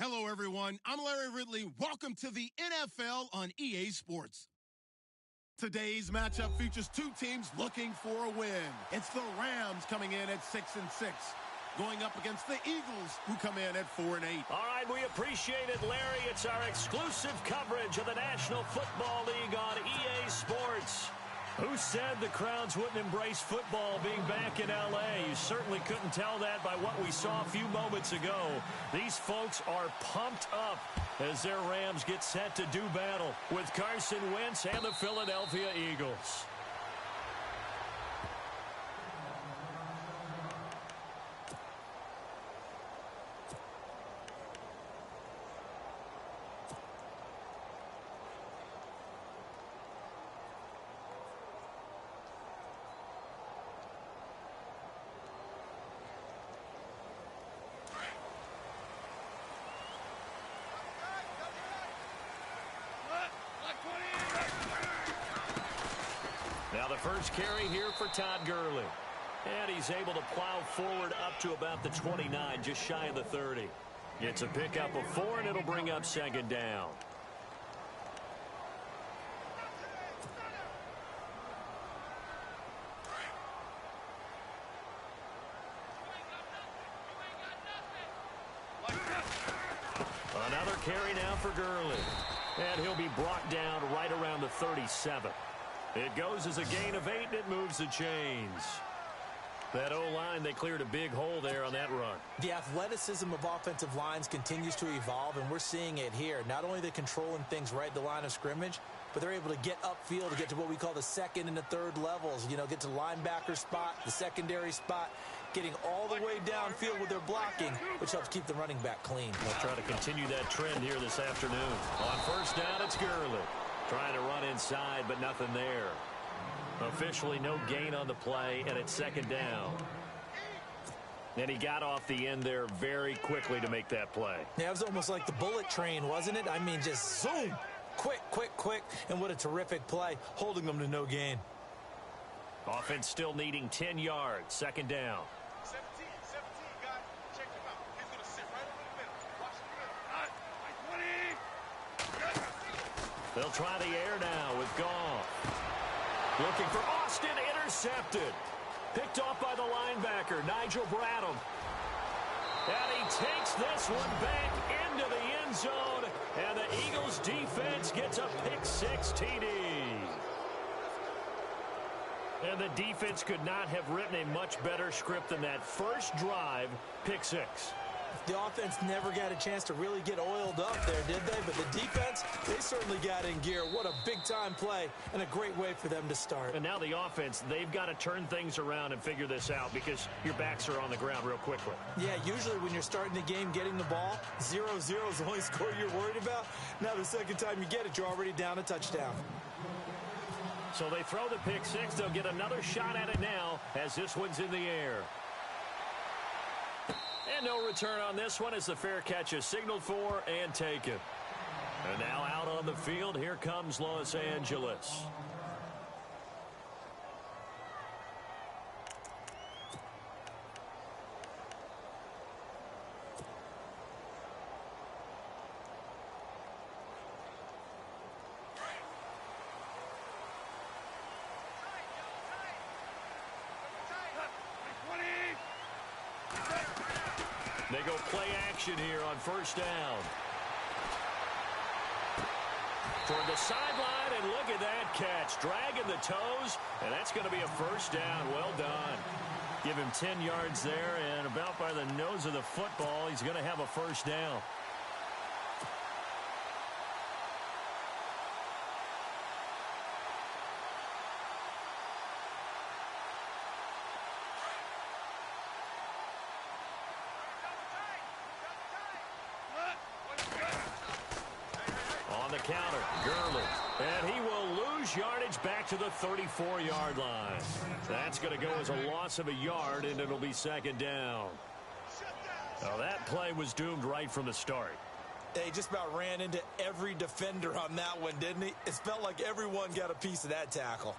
Hello, everyone. I'm Larry Ridley. Welcome to the NFL on EA Sports. Today's matchup features two teams looking for a win. It's the Rams coming in at 6-6, going up against the Eagles, who come in at 4-8. All right, we appreciate it, Larry. It's our exclusive coverage of the National Football League on EA Sports. Who said the crowds wouldn't embrace football being back in L.A.? You certainly couldn't tell that by what we saw a few moments ago. These folks are pumped up as their Rams get set to do battle with Carson Wentz and the Philadelphia Eagles. Now the first carry here for Todd Gurley. And he's able to plow forward up to about the 29, just shy of the 30. It's a pickup of 4, and it'll bring up second down. Another carry now for Gurley. And he'll be brought down right around the 37. It goes as a gain of 8, and it moves the chains. That O-line, they cleared a big hole there on that run. The athleticism of offensive lines continues to evolve, and we're seeing it here. Not only are they controlling things right at the line of scrimmage, but they're able to get upfield to get to what we call the second and the third levels. You know, get to the linebacker spot, the secondary spot, getting all the way downfield with their blocking, which helps keep the running back clean. We'll try to continue that trend here this afternoon. On first down, it's Gurley. Trying to run inside, but nothing there. Officially no gain on the play, and it's second down. And he got off the end there very quickly to make that play. Yeah, it was almost like the bullet train, wasn't it? I mean, just zoom. Quick, quick, quick. And what a terrific play, holding them to no gain. Offense still needing 10 yards. Second down. 17, guys. Check him out. He's going to sit right over the middle. Watch the middle. All right, 20. They'll try the air now with Goff. Looking for Austin, intercepted. Picked off by the linebacker, Nigel Bradham. And he takes this one back into the end zone. And the Eagles defense gets a pick-6 TD. And the defense could not have written a much better script than that first drive, pick-6. The offense never got a chance to really get oiled up there, did they? But the defense, they certainly got in gear. What a big-time play and a great way for them to start. And now the offense, they've got to turn things around and figure this out because your backs are on the ground real quickly. Yeah, usually when you're starting the game, getting the ball, 0-0 is the only score you're worried about. Now the second time you get it, you're already down a touchdown. So they throw the pick-6. They'll get another shot at it now as this one's in the air. And no return on this one as the fair catch is signaled for and taken. And now out on the field, here comes Los Angeles. They go play action here on first down. Toward the sideline, and look at that catch. Dragging the toes, and that's going to be a first down. Well done. Give him 10 yards there, and about by the nose of the football, he's going to have a first down. The counter, Gurley, and he will lose yardage back to the 34-yard line. That's going to go as a loss of a yard, and it'll be second down. Now that play was doomed right from the start. He just about ran into every defender on that one, didn't he? It felt like everyone got a piece of that tackle.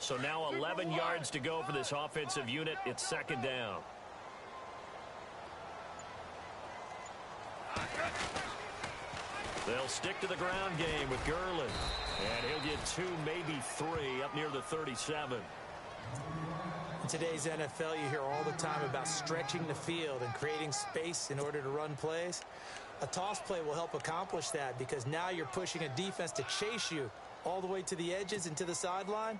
So now 11 yards to go for this offensive unit. It's second down. They'll stick to the ground game with Gurley. And he'll get 2, maybe 3 up near the 37. In today's NFL, you hear all the time about stretching the field and creating space in order to run plays. A toss play will help accomplish that because now you're pushing a defense to chase you all the way to the edges and to the sideline.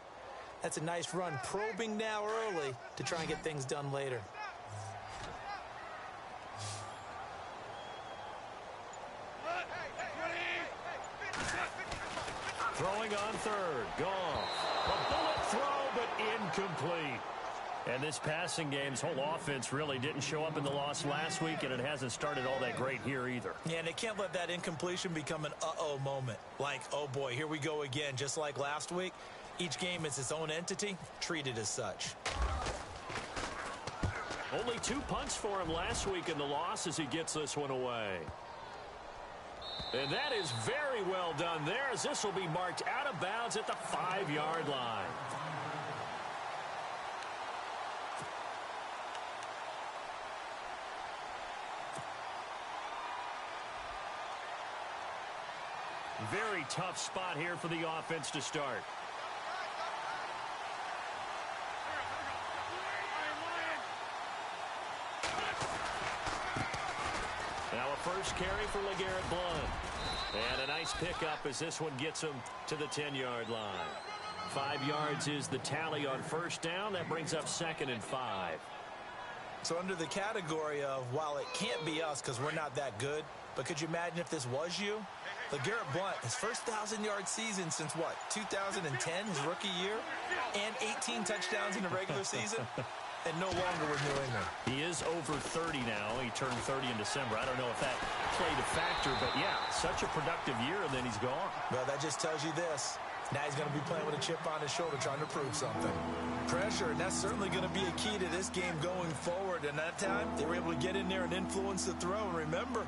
That's a nice run, probing now early to try and get things done later. Throwing on third. Goff. A bullet throw, but incomplete. And this passing game's whole offense really didn't show up in the loss last week, and it hasn't started all that great here either. Yeah, and they can't let that incompletion become an uh-oh moment. Like, oh boy, here we go again, just like last week. Each game is its own entity, treated as such. Only 2 punts for him last week in the loss as he gets this one away. And that is very well done there, as this will be marked out of bounds at the 5-yard line. Very tough spot here for the offense to start. Now a first carry for LeGarrette Blount. And a nice pickup as this one gets him to the 10-yard line. 5 yards is the tally on first down. That brings up 2nd and 5. So under the category of, while it can't be us because we're not that good, but could you imagine if this was you? LeGarrette Blount, his first 1,000-yard season since what, 2010, his rookie year, and 18 touchdowns in the regular season, and no longer with New England. He is over 30 now. He turned 30 in December. I don't know if that played a factor, but yeah, such a productive year, and then he's gone. Well, that just tells you this. Now he's going to be playing with a chip on his shoulder trying to prove something. Pressure, and that's certainly going to be a key to this game going forward. And that time, they were able to get in there and influence the throw. And remember,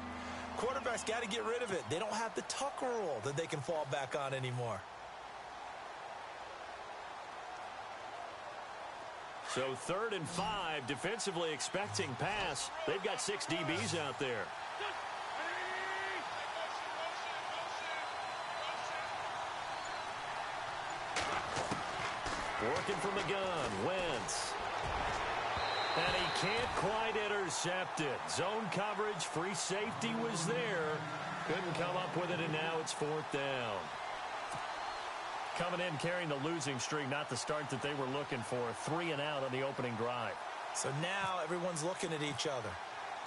quarterbacks got to get rid of it. They don't have the Tucker rule that they can fall back on anymore. So 3rd and 5, defensively expecting pass. They've got 6 DBs out there. Working from the gun, Wentz. And he can't quite intercept it. Zone coverage, free safety was there. Couldn't come up with it, and now it's 4th down. Coming in carrying the losing streak, not the start that they were looking for. 3 and out on the opening drive. So now everyone's looking at each other.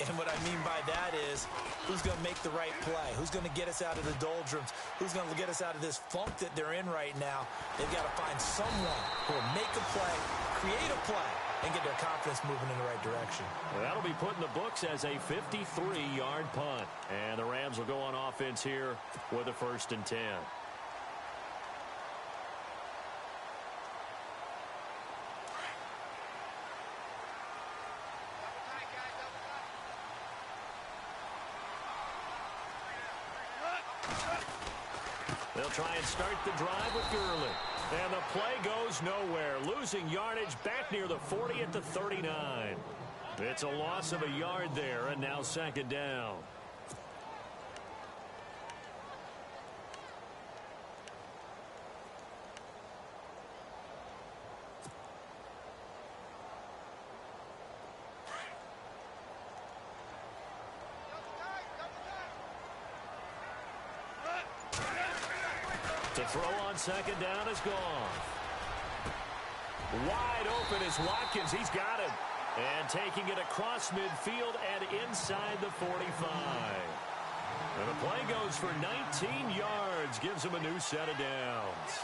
And what I mean by that is, who's going to make the right play? Who's going to get us out of the doldrums? Who's going to get us out of this funk that they're in right now? They've got to find someone who will make a play, create a play, and get their confidence moving in the right direction. Well, that'll be put in the books as a 53-yard punt. And the Rams will go on offense here with a 1st and 10. They'll try and start the drive with Gurley. And the play goes nowhere. Losing yardage back near the 40 at the 39. It's a loss of a yard there, and now 2nd down. To throw on 2nd down is gone. Wide open is Watkins. He's got it. And taking it across midfield and inside the 45. And the play goes for 19 yards. Gives him a new set of downs.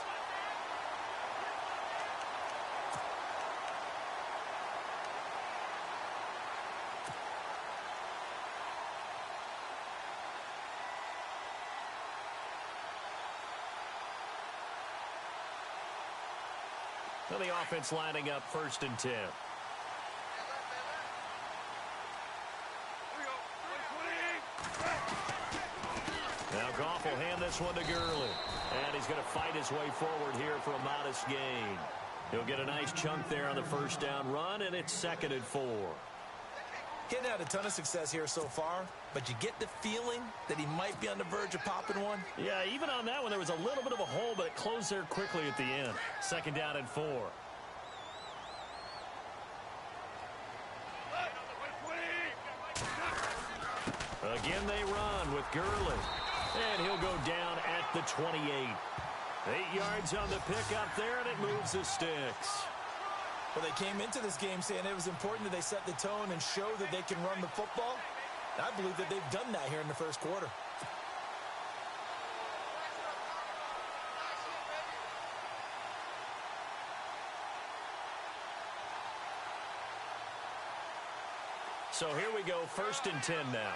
Well, the offense lining up 1st and 10. Now Goff will hand this one to Gurley. And he's going to fight his way forward here for a modest gain. He'll get a nice chunk there on the first down run, and it's 2nd and 4. Getting had a ton of success here so far, but you get the feeling that he might be on the verge of popping one. Yeah, even on that one, there was a little bit of a hole, but it closed there quickly at the end. 2nd down and 4. Again, they run with Gurley. And he'll go down at the 28. 8 yards on the pickup there, and it moves the sticks. Well, they came into this game saying it was important that they set the tone and show that they can run the football. And I believe that they've done that here in the first quarter. So here we go, 1st and 10 now.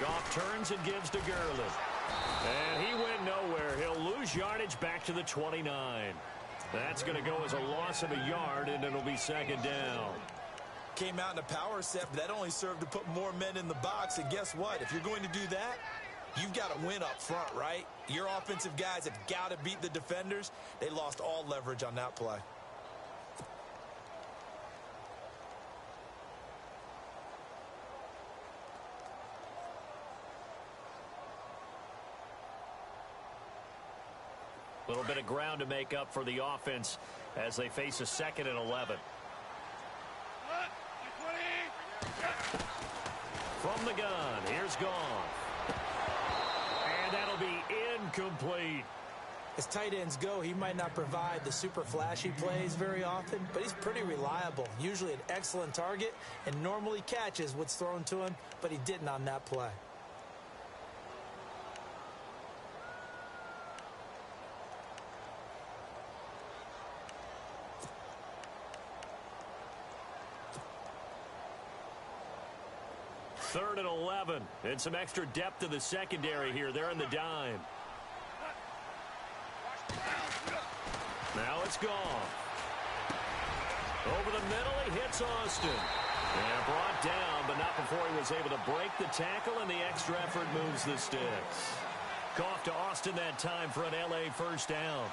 Goff turns and gives to Gurley. And he went nowhere. He'll lose yardage back to the 29. That's going to go as a loss of a yard, and it'll be 2nd down. Came out in a power set, but that only served to put more men in the box. And guess what? If you're going to do that, you've got to win up front, right? Your offensive guys have got to beat the defenders. They lost all leverage on that play. A little bit of ground to make up for the offense as they face a 2nd and 11. From the gun, here's Goff. And that'll be incomplete. As tight ends go, he might not provide the super flashy plays very often, but he's pretty reliable. Usually an excellent target and normally catches what's thrown to him, but he didn't on that play. Third and 11, and some extra depth to the secondary here. They're in the dime. Now it's gone. Over the middle, he hits Austin. And brought down, but not before he was able to break the tackle, and the extra effort moves the sticks. Goff to Austin that time for an L.A. first down.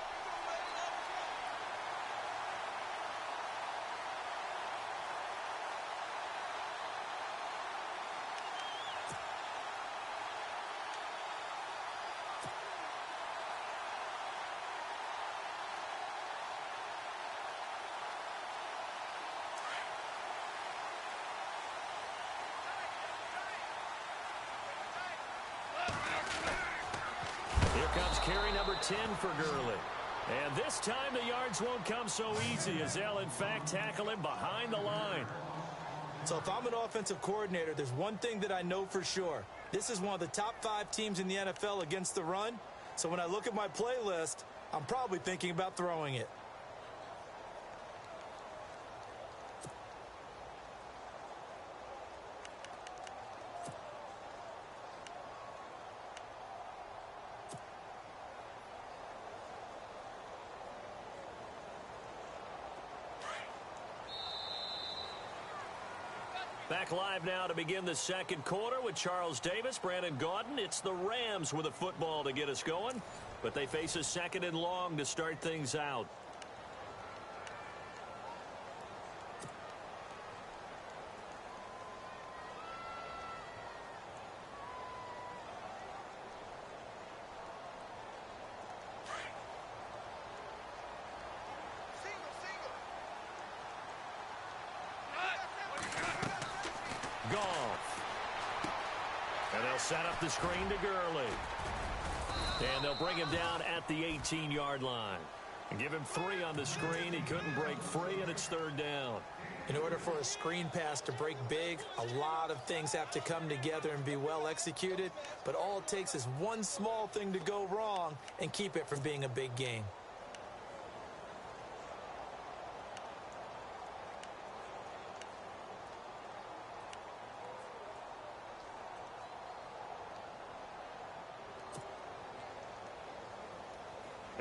Comes carry number 10 for Gurley. And this time the yards won't come so easy as they'll, in fact, tackle him behind the line. So if I'm an offensive coordinator, there's one thing that I know for sure. This is one of the top 5 teams in the NFL against the run. So when I look at my playlist, I'm probably thinking about throwing it. Back live now to begin the second quarter with Charles Davis, Brandon Gaudin. It's the Rams with a football to get us going, but they face a 2nd and long to start things out. Goff. And they'll set up the screen to Gurley. And they'll bring him down at the 18-yard line. And give him 3 on the screen. He couldn't break free, and it's 3rd down. In order for a screen pass to break big, a lot of things have to come together and be well executed. But all it takes is one small thing to go wrong and keep it from being a big game.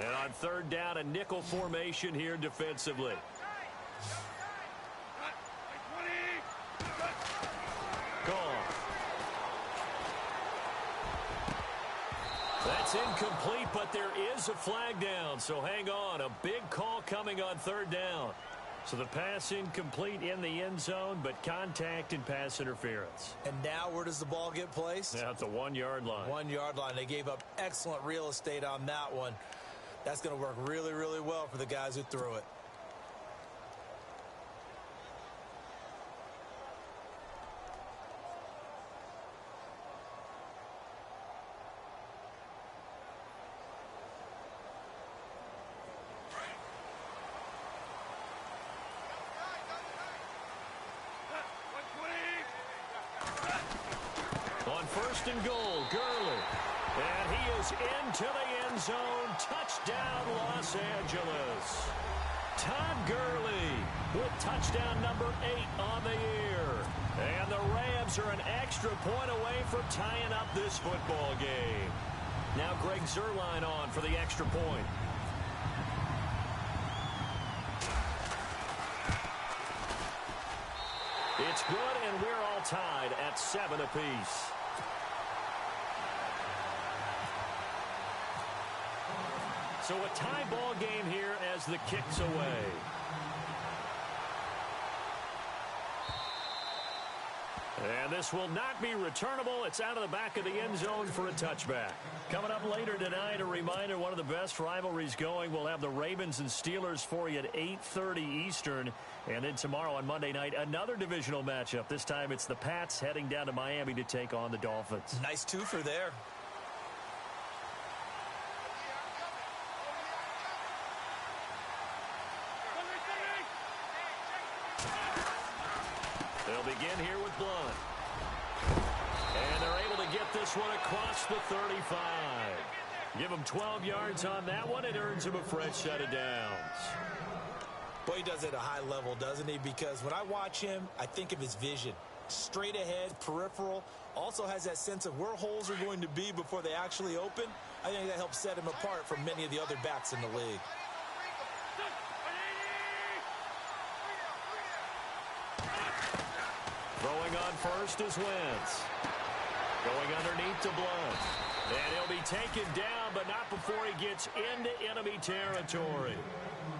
And on 3rd down, a nickel formation here defensively. Goff. That's incomplete, but there is a flag down, so hang on. A big call coming on third down. So the pass incomplete in the end zone, but contact and pass interference. And now where does the ball get placed? At the 1-yard line. 1-yard line. They gave up excellent real estate on that one. That's going to work really, really well for the guys who threw it. On first and goal, Gurley. And he is into the end zone. Touchdown, Los Angeles. Todd Gurley with touchdown number 8 on the year. And the Rams are an extra point away from tying up this football game. Now Greg Zuerlein on for the extra point. It's good, and we're all tied at 7 apiece. So a tie ball game here as the kick's away. And this will not be returnable. It's out of the back of the end zone for a touchback. Coming up later tonight, a reminder, one of the best rivalries going. We'll have the Ravens and Steelers for you at 8:30 Eastern. And then tomorrow on Monday night, another divisional matchup. This time it's the Pats heading down to Miami to take on the Dolphins. Nice twofer there. They'll begin here with Blunt. And they're able to get this one across the 35. Give him 12 yards on that one. It earns him a fresh set of downs. Boy, he does it at a high level, doesn't he? Because when I watch him, I think of his vision. Straight ahead, peripheral. Also has that sense of where holes are going to be before they actually open. I think that helps set him apart from many of the other backs in the league. Throwing on first is Wentz. Going underneath to Blunt. And he'll be taken down, but not before he gets into enemy territory.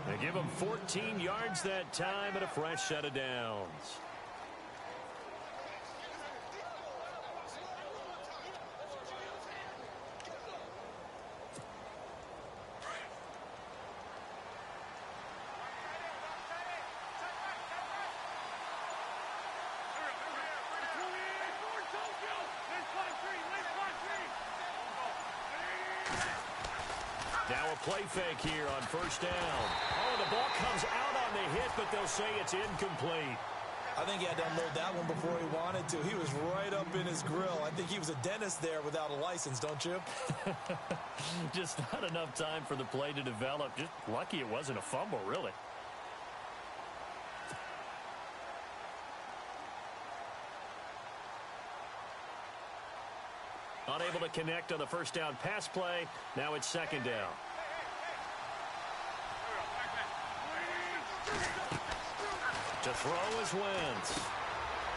They give him 14 yards that time and a fresh set of downs. Now a play fake here on first down. Oh, the ball comes out on the hit, but they'll say it's incomplete. I think he had to unload that one before he wanted to. He was right up in his grill. I think he was a dentist there without a license, don't you? Just not enough time for the play to develop. Just lucky it wasn't a fumble, really. Unable to connect on the first down pass play. Now it's second down. To throw is Wentz.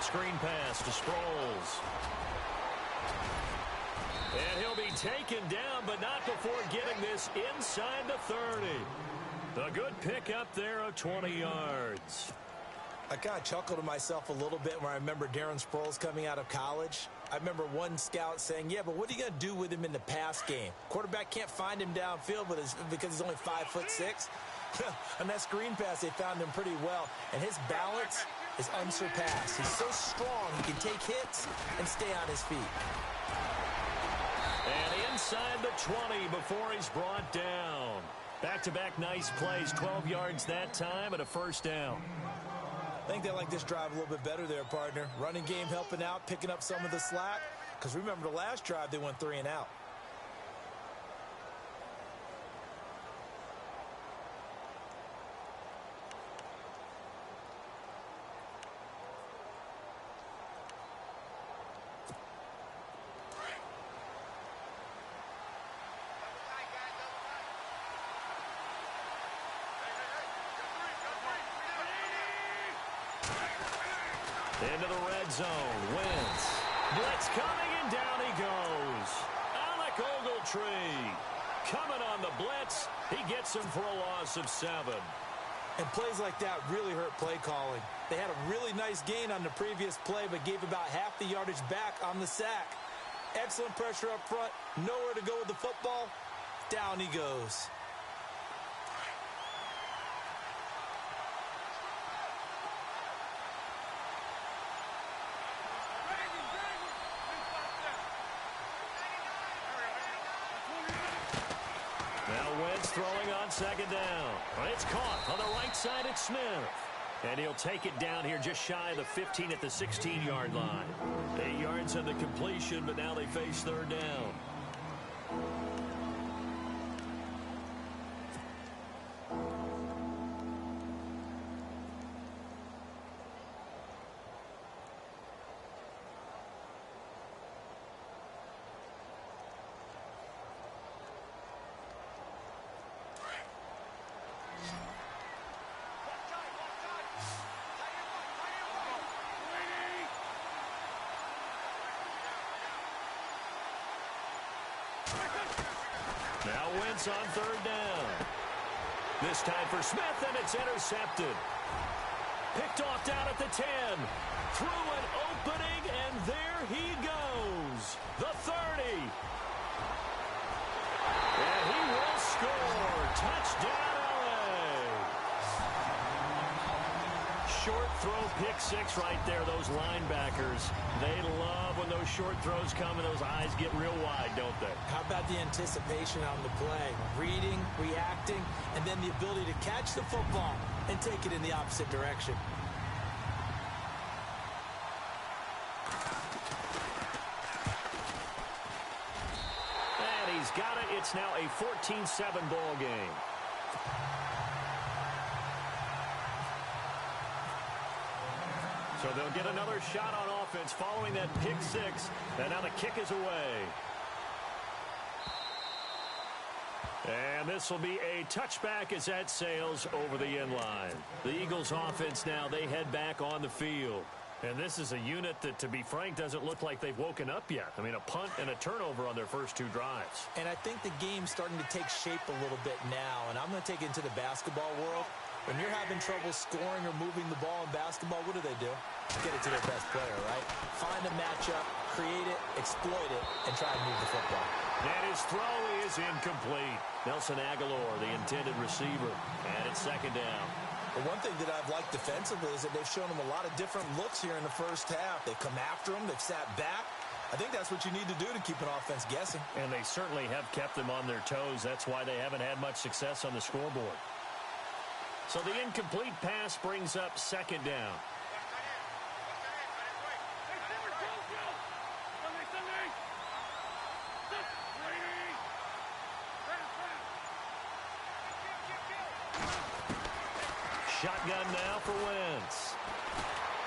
Screen pass to Sproles. And he'll be taken down, but not before getting this inside the 30. A good pickup there of 20 yards. I kind of chuckled to myself a little bit when I remember Darren Sproles coming out of college. I remember one scout saying, yeah, but what are you going to do with him in the pass game? Quarterback can't find him downfield because he's only 5'6". On that screen pass, they found him pretty well. And his balance is unsurpassed. He's so strong, he can take hits and stay on his feet. And inside the 20 before he's brought down. Back-to-back nice plays, 12 yards that time and a first down. I think they like this drive a little bit better there, partner. Running game helping out, picking up some of the slack. Because remember the last drive, they went 3 and out. Into the red zone. Wentz. Blitz coming, and down he goes. Alec tree. Coming on the blitz, he gets him for a loss of 7. And plays like that really hurt play calling. They had a really nice gain on the previous play, but gave about half the yardage back on the sack. Excellent pressure up front. Nowhere to go with the football. Down he goes. Now Wentz throwing on second down. It's caught on the right side at Smith. And he'll take it down here just shy of the 15 at the 16-yard line. 8 yards on the completion, but now they face third down. Now Wentz on third down. This time for Smith, and it's intercepted. Picked off down at the 10. Through an opening, and there he goes. The 30. And he will score. Touchdown, LA. Short throw, pick six right there. Those linebackers, they love when those short throws come and those eyes get real wide, don't they? How about the anticipation on the play? Reading, reacting, and then the ability to catch the football and take it in the opposite direction. And he's got it. It's now a 14-7 ball game. So they'll get another shot on offense following that pick six. And now the kick is away. And this will be a touchback as that sails over the end line. The Eagles offense now, they head back on the field. And this is a unit that, to be frank, doesn't look like they've woken up yet. I mean, a punt and a turnover on their first two drives. And I think the game's starting to take shape a little bit now. And I'm going to take it into the basketball world. When you're having trouble scoring or moving the ball in basketball, what do? Get it to their best player, right? Find a matchup, create it, exploit it, and try and move the football. And his throw is incomplete. Nelson Aguilar, the intended receiver, and it's second down. But one thing that I've liked defensively is that they've shown them a lot of different looks here in the first half. They've come after them. They've sat back. I think that's what you need to do to keep an offense guessing. And they certainly have kept them on their toes. That's why they haven't had much success on the scoreboard. So the incomplete pass brings up second down. Shotgun now for Wentz.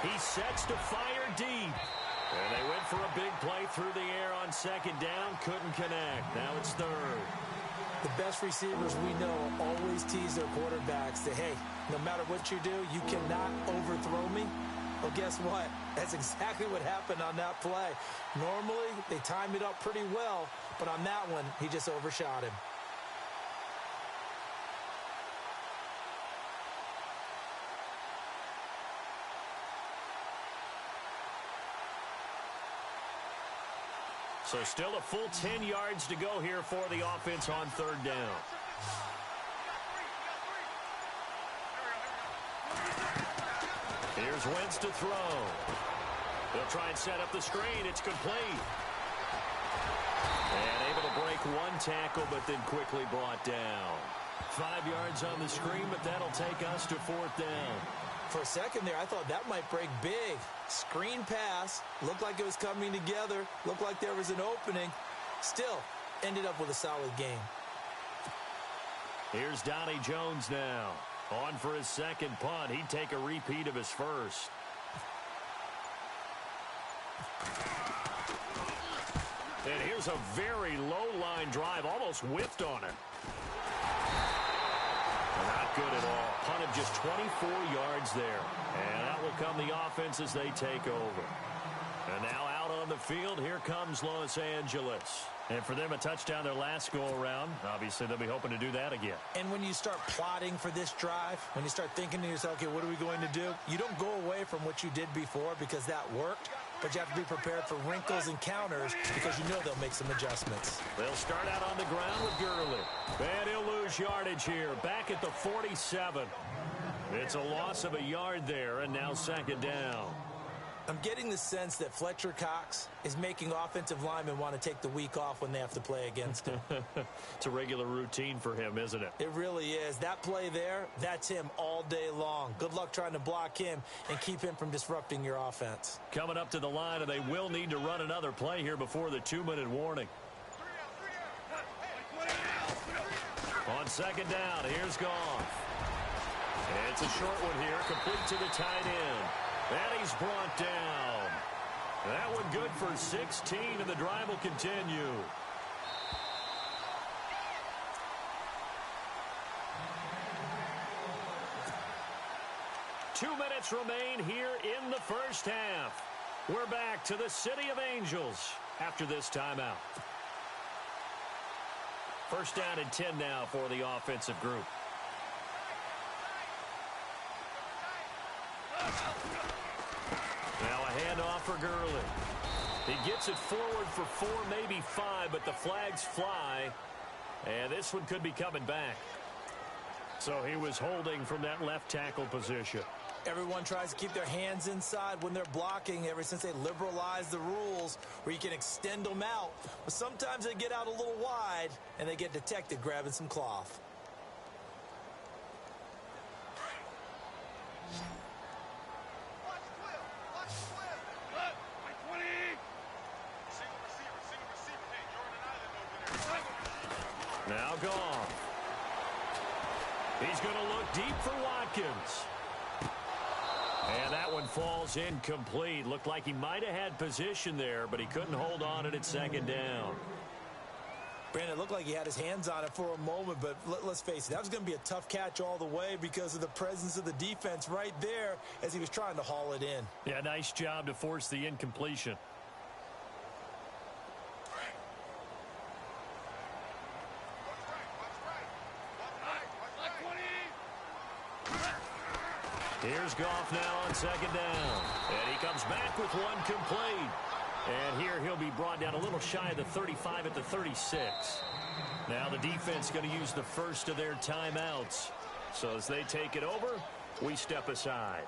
He sets to fire deep. And they went for a big play through the air on second down. Couldn't connect. Now it's third. The best receivers we know always tease their quarterbacks that, hey, no matter what you do, you cannot overthrow me. Well, guess what? That's exactly what happened on that play. Normally, they time it up pretty well, but on that one, he just overshot him. So still a full 10 yards to go here for the offense on third down. Here's Wentz to throw. They'll try and set up the screen. It's complete. And able to break one tackle, but then quickly brought down. 5 yards on the screen, but that'll take us to fourth down. For a second there, I thought that might break big. Screen pass. Looked like it was coming together. Looked like there was an opening. Still, ended up with a solid game. Here's Donnie Jones now. On for his second punt. He'd take a repeat of his first. And here's a very low-line drive. Almost whiffed on it. Not good at all. Punt of just 24 yards there. And out will come the offense as they take over. And now out on the field, here comes Los Angeles. And for them, a touchdown their last go-around. Obviously, they'll be hoping to do that again. And when you start plotting for this drive, when you start thinking to yourself, okay, what are we going to do? You don't go away from what you did before because that worked, but you have to be prepared for wrinkles and counters because you know they'll make some adjustments. They'll start out on the ground with Gurley. And he'll lose yardage here, back at the 47. It's a loss of a yard there, and now second down. I'm getting the sense that Fletcher Cox is making offensive linemen want to take the week off when they have to play against him. It's a regular routine for him, isn't it? It really is. That play there, that's him all day long. Good luck trying to block him and keep him from disrupting your offense. Coming up to the line, and they will need to run another play here before the 2-minute warning. On second down, here's Goff. It's a short one here, complete to the tight end. And he's brought down. That one good for 16, and the drive will continue. Two minutes remain here in the first half. We're back to the City of Angels after this timeout. First down and 10 now for the offensive group. Now a handoff for Gurley. He gets it forward for 4, maybe 5, but the flags fly. And this one could be coming back. So he was holding from that left tackle position. Everyone tries to keep their hands inside when they're blocking ever since they liberalized the rules where you can extend them out. But sometimes they get out a little wide and they get detected grabbing some cloth. Now Goff. He's going to look deep for Watkins. And that one falls incomplete. Looked like he might have had position there, but he couldn't hold on it at second down. Brandon, it looked like he had his hands on it for a moment, but let's face it, that was going to be a tough catch all the way because of the presence of the defense right there as he was trying to haul it in. Yeah, nice job to force the incompletion. Here's Goff now on second down. And he comes back with one complete. And here he'll be brought down a little shy of the 35 at the 36. Now the defense going to use the first of their timeouts. So as they take it over, we step aside.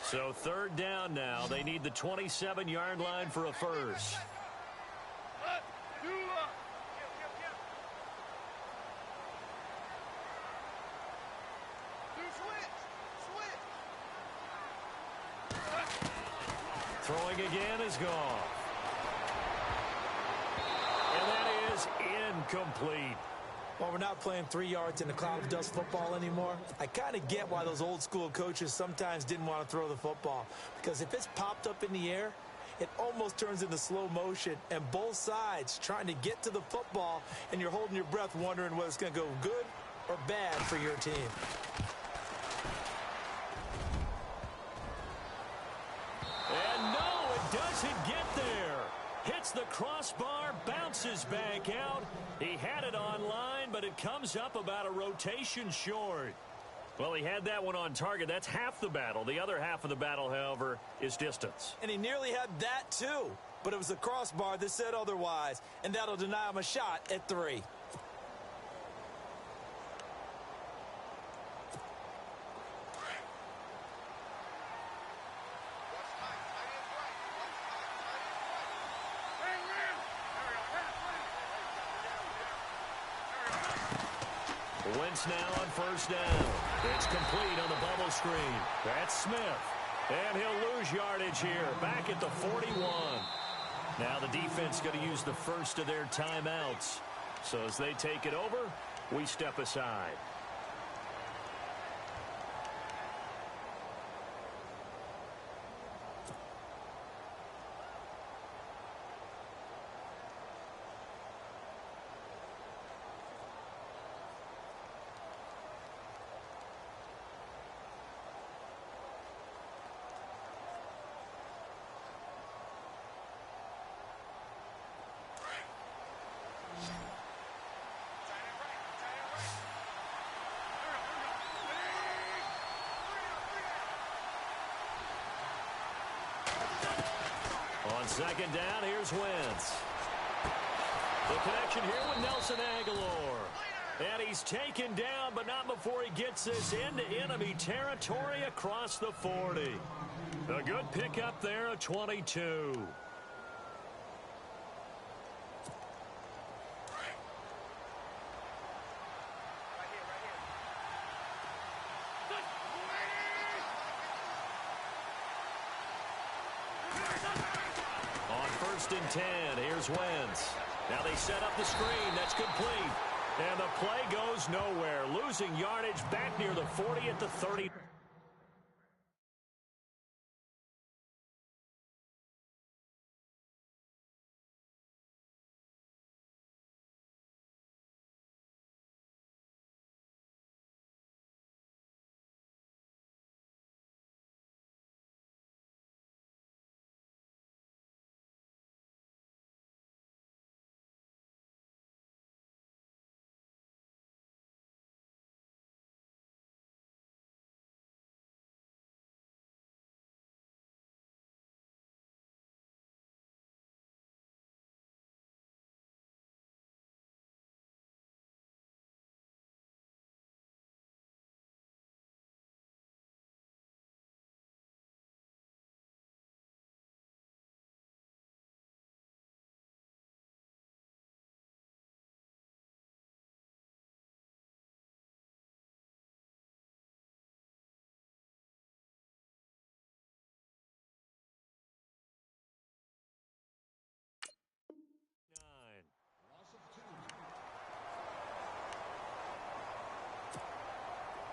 So third down now. They need the 27-yard line for a first. Throwing again is Goff. And that is incomplete. Well, we're not playing 3 yards in a cloud of dust football anymore. I kind of get why those old school coaches sometimes didn't want to throw the football. Because if it's popped up in the air, it almost turns into slow motion. And both sides trying to get to the football, and you're holding your breath wondering whether it's going to go good or bad for your team. And no, it doesn't get there. Hits the crossbar, bounces back out. He had it on line, but it comes up about a rotation short. Well, he had that one on target. That's half the battle. The other half of the battle, however, is distance. And he nearly had that too. But it was the crossbar that said otherwise. And that'll deny him a shot at 3. Wentz now on first down. It's complete on the bubble screen. That's Smith. And he'll lose yardage here, back at the 41. Now the defense going to use the first of their timeouts. So as they take it over, We step aside. On second down, here's Wentz. The connection here with Nelson Aguilar. And he's taken down, but not before he gets this into enemy territory across the 40. A good pickup there at 22. First and 10. Here's Wentz. Now they set up the screen. That's complete. And the play goes nowhere. Losing yardage back near the 40 at the 30.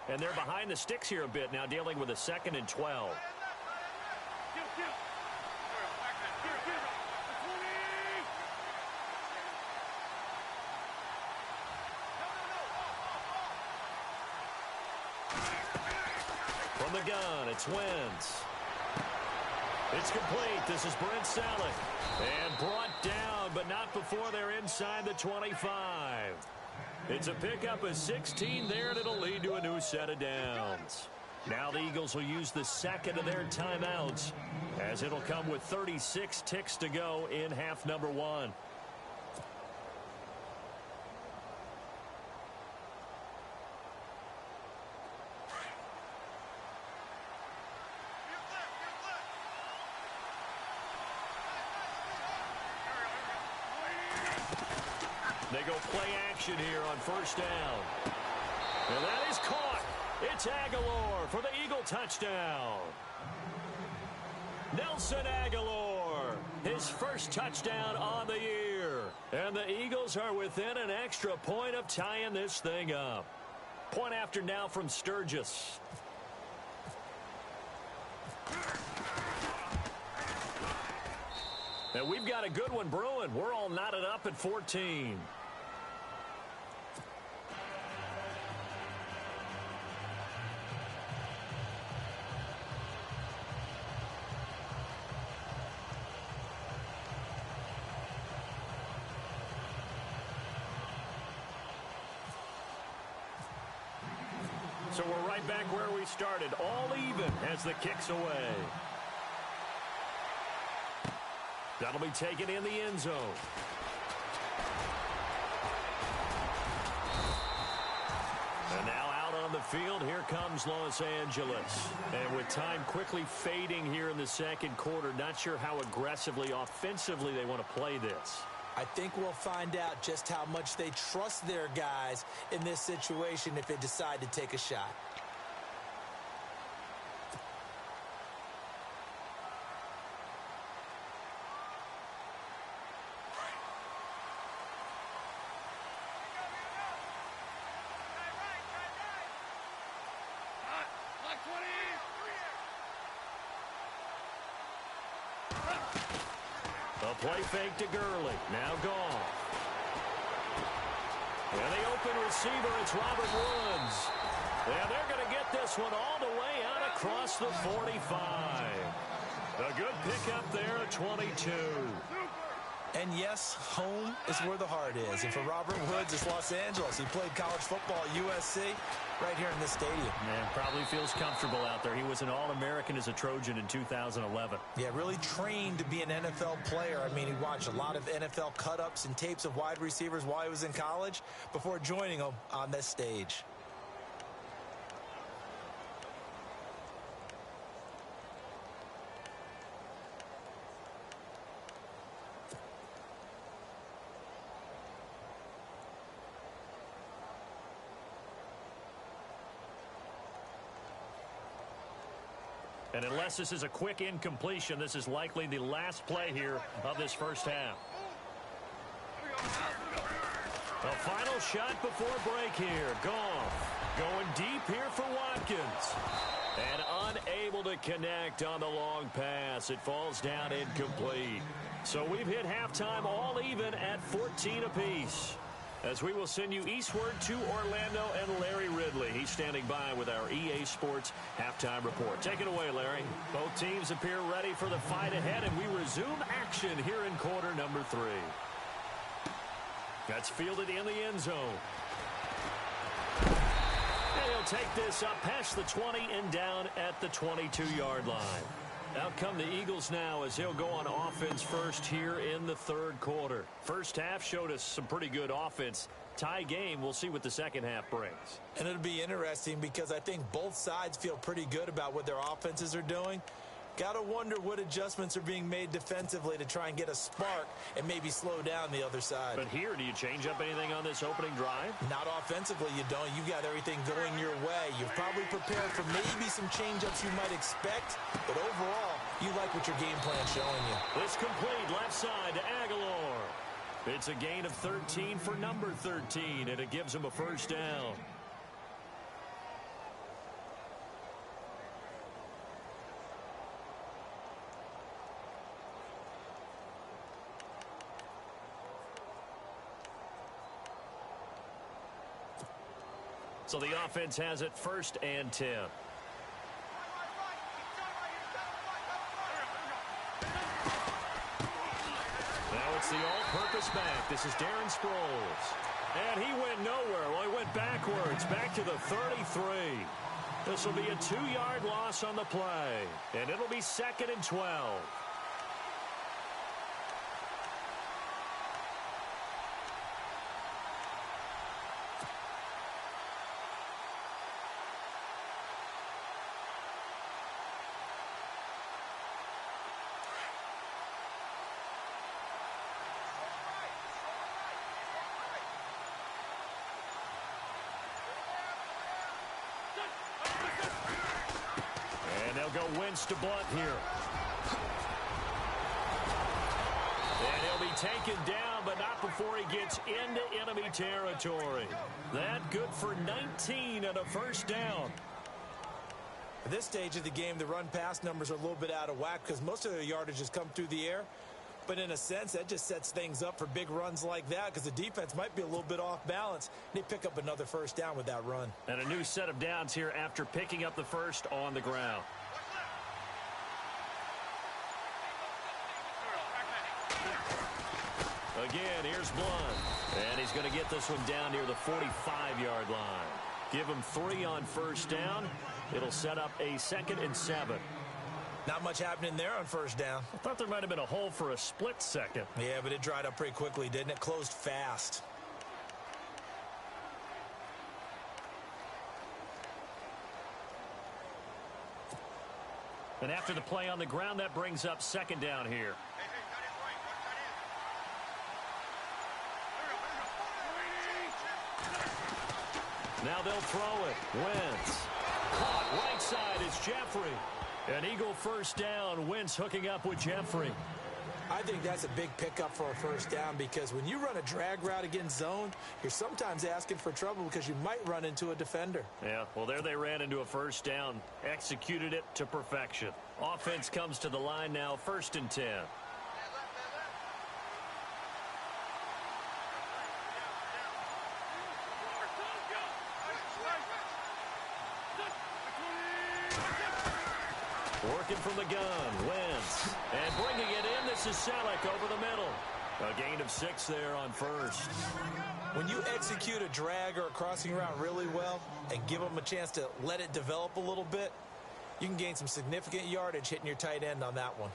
And they're behind the sticks here a bit now, dealing with a 2nd and 12. From the gun, it's Wentz. It's complete. This is Brent Selleck. And brought down, but not before they're inside the 25. It's a pickup of 16 there, and it'll lead to a new set of downs. Now the Eagles will use the second of their timeouts, as it'll come with 36 ticks to go in half number 1. They go play action here on first down. And that is caught. It's Aguilar for the Eagle touchdown. Nelson Aguilar, his first touchdown on the year. And the Eagles are within an extra point of tying this thing up. Point after now from Sturgis. And we've got a good one brewing. We're all knotted up at 14. So we're right back where we started, all even as the kick's away. That'll be taken in the end zone. And now out on the field, here comes Los Angeles. And with time quickly fading here in the second quarter, not sure how aggressively, offensively they want to play this. I think we'll find out just how much they trust their guys in this situation if they decide to take a shot. play fake to Gurley. Now gone. And the open receiver, it's Robert Woods. And they're going to get this one all the way out across the 45. A good pickup there at 22. And yes, home is where the heart is. And for Robert Woods, it's Los Angeles. He played college football at USC right here in this stadium. Man, probably feels comfortable out there. He was an All-American as a Trojan in 2011. Yeah, really trained to be an NFL player. I mean, he watched a lot of NFL cut-ups and tapes of wide receivers while he was in college before joining them on this stage. And unless this is a quick incompletion, this is likely the last play here of this first half. A final shot before break here. Goff going deep here for Watkins. And unable to connect on the long pass. It falls down incomplete. So we've hit halftime all even at 14 apiece. As we will send you eastward to Orlando and Larry Ridley. He's standing by with our EA Sports halftime report. Take it away, Larry. Both teams appear ready for the fight ahead, and we resume action here in quarter number 3. That's fielded in the end zone. And he'll take this up past the 20 and down at the 22-yard line. Out come the Eagles now as he'll go on offense first here in the third quarter. First half showed us some pretty good offense. Tie game, we'll see what the second half brings. And it'll be interesting because I think both sides feel pretty good about what their offenses are doing. Got to wonder what adjustments are being made defensively to try and get a spark and maybe slow down the other side. But here, do you change up anything on this opening drive? Not offensively, you don't. You've got everything going your way. You've probably prepared for maybe some change-ups you might expect, but overall, you like what your game plan's showing you. It's complete left side to Aguilar. It's a gain of 13 for number 13, and it gives him a first down. So the offense has it first and 10. Now it's the all-purpose back. This is Darren Sproles. And he went nowhere. Well, he went backwards, back to the 33. This will be a 2-yard loss on the play. And it'll be 2nd and 12. They'll go Wentz to Blunt here. And he'll be taken down, but not before he gets into enemy territory. That good for 19 and a first down. At this stage of the game, the run-pass numbers are a little bit out of whack because most of their yardage has come through the air. But in a sense, that just sets things up for big runs like that because the defense might be a little bit off balance. They pick up another first down with that run. And a new set of downs here after picking up the first on the ground. Again, here's Blunt. And he's going to get this one down near the 45-yard line. Give him 3 on first down. It'll set up a 2nd and 7. Not much happening there on first down. I thought there might have been a hole for a split second. Yeah, but it dried up pretty quickly, didn't it? Closed fast. And after the play on the ground, that brings up 2nd down here. Now they'll throw it. Wentz. Caught right side. It's Jeffrey. An Eagle first down. Wentz hooking up with Jeffrey. I think that's a big pickup for a first down because when you run a drag route against zone, you're sometimes asking for trouble because you might run into a defender. Yeah, well, there they ran into a first down. Executed it to perfection. Offense comes to the line now, 1st and 10. Working from the gun, Wentz. And bringing it in, this is Selleck over the middle. A gain of 6 there on first. When you execute a drag or a crossing route really well and give them a chance to let it develop a little bit, you can gain some significant yardage hitting your tight end on that one.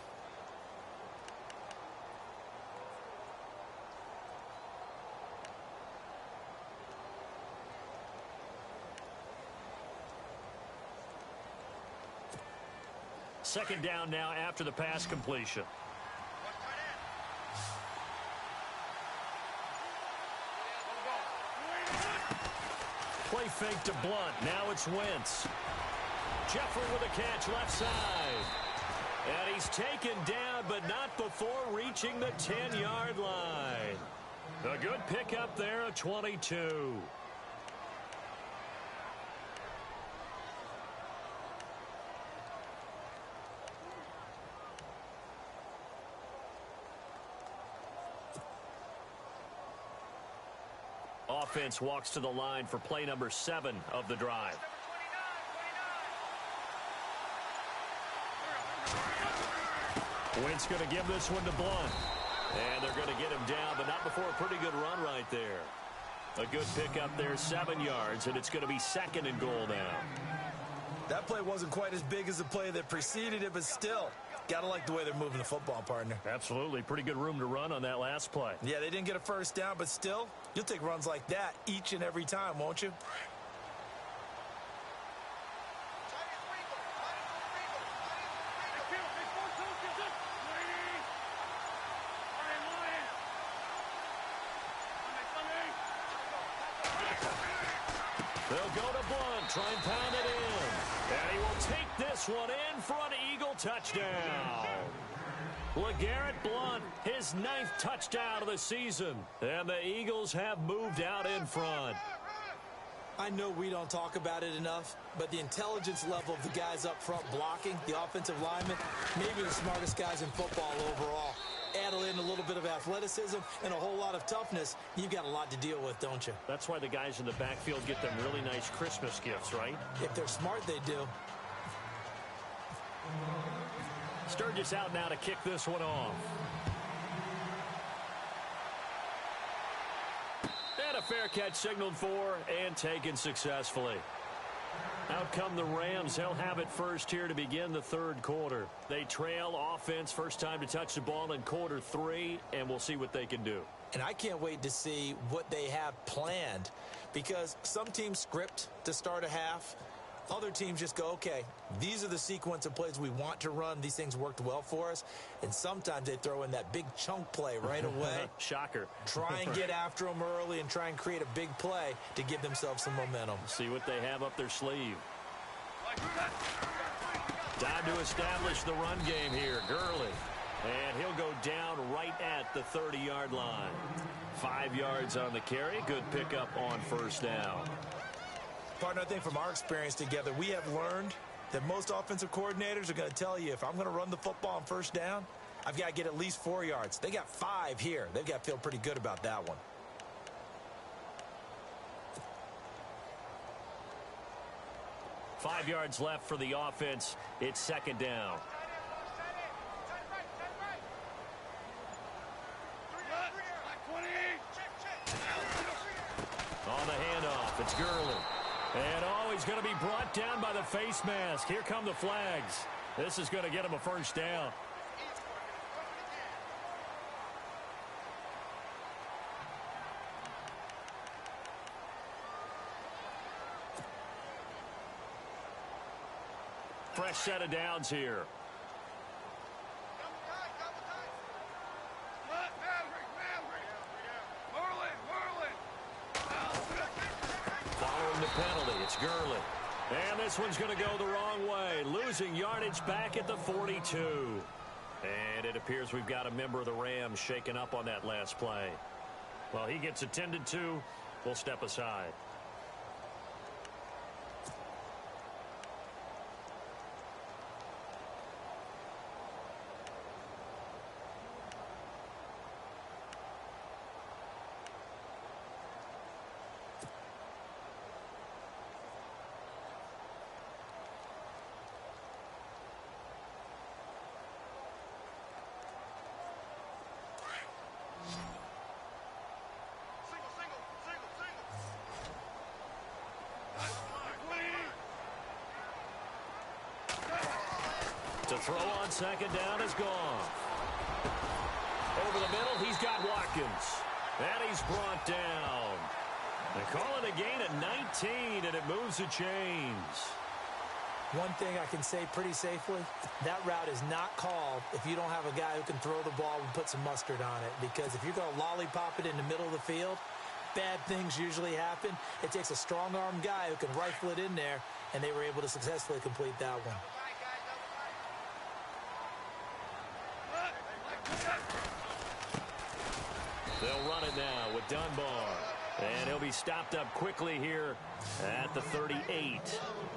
Second down now after the pass completion. Play fake to Blunt. Now it's Wentz. Jeffrey with a catch left side. And he's taken down, but not before reaching the 10-yard line. A good pickup there, a 22. Offense walks to the line for play number 7 of the drive. Wentz going to give this one to Blunt. And they're going to get him down, but not before a pretty good run right there. A good pickup there, 7 yards, and it's going to be 2nd and goal now. That play wasn't quite as big as the play that preceded it, but still, got to like the way they're moving the football, partner. Absolutely. Pretty good room to run on that last play. Yeah, they didn't get a first down, but still, you'll take runs like that each and every time, won't you? They'll go to Blunt, try and pound it in. And he will take this one in for an Eagle touchdown. LeGarrette Blunt, his 9th touchdown of the season. And the Eagles have moved out in front. I know we don't talk about it enough, but the intelligence level of the guys up front blocking, the offensive linemen, maybe the smartest guys in football overall. Add in a little bit of athleticism and a whole lot of toughness, you've got a lot to deal with, don't you? That's why the guys in the backfield get them really nice Christmas gifts, right? If they're smart, they do. Sturgis out now to kick this one off. And a fair catch signaled for and taken successfully. Out come the Rams. They'll have it first here to begin the 3rd quarter. They trail offense, first time to touch the ball in quarter 3, and we'll see what they can do. And I can't wait to see what they have planned, because some teams script to start a half. Other teams just go, okay, these are the sequence of plays we want to run. These things worked well for us. And sometimes they throw in that big chunk play right away. Shocker. Try and get after them early and try and create a big play to give themselves some momentum. See what they have up their sleeve. Time to establish the run game here. Gurley. And he'll go down right at the 30-yard line. 5 yards on the carry. Good pickup on first down. Partner, I think from our experience together, we have learned that most offensive coordinators are going to tell you, if I'm going to run the football on first down, I've got to get at least 4 yards. They got 5 here. They've got to feel pretty good about that one. Five yards left for the offense. It's 2nd down. On the handoff, it's Gurley. And he's going to be brought down by the face mask. Here come the flags. This is going to get him a first down. Fresh set of downs here. Following the penalty, it's Gurley. And this one's going to go the wrong way. Losing yardage back at the 42. And it appears we've got a member of the Rams shaken up on that last play. Well, he gets attended to. We'll step aside. Throw on second down is gone. Over the middle, he's got Watkins. And he's brought down. They call it a gain of 19, and it moves the chains. One thing I can say pretty safely, that route is not called if you don't have a guy who can throw the ball and put some mustard on it. Because if you're going to lollipop it in the middle of the field, bad things usually happen. It takes a strong-arm guy who can rifle it in there, and they were able to successfully complete that one. They'll run it now with Dunbar. And he'll be stopped up quickly here at the 38.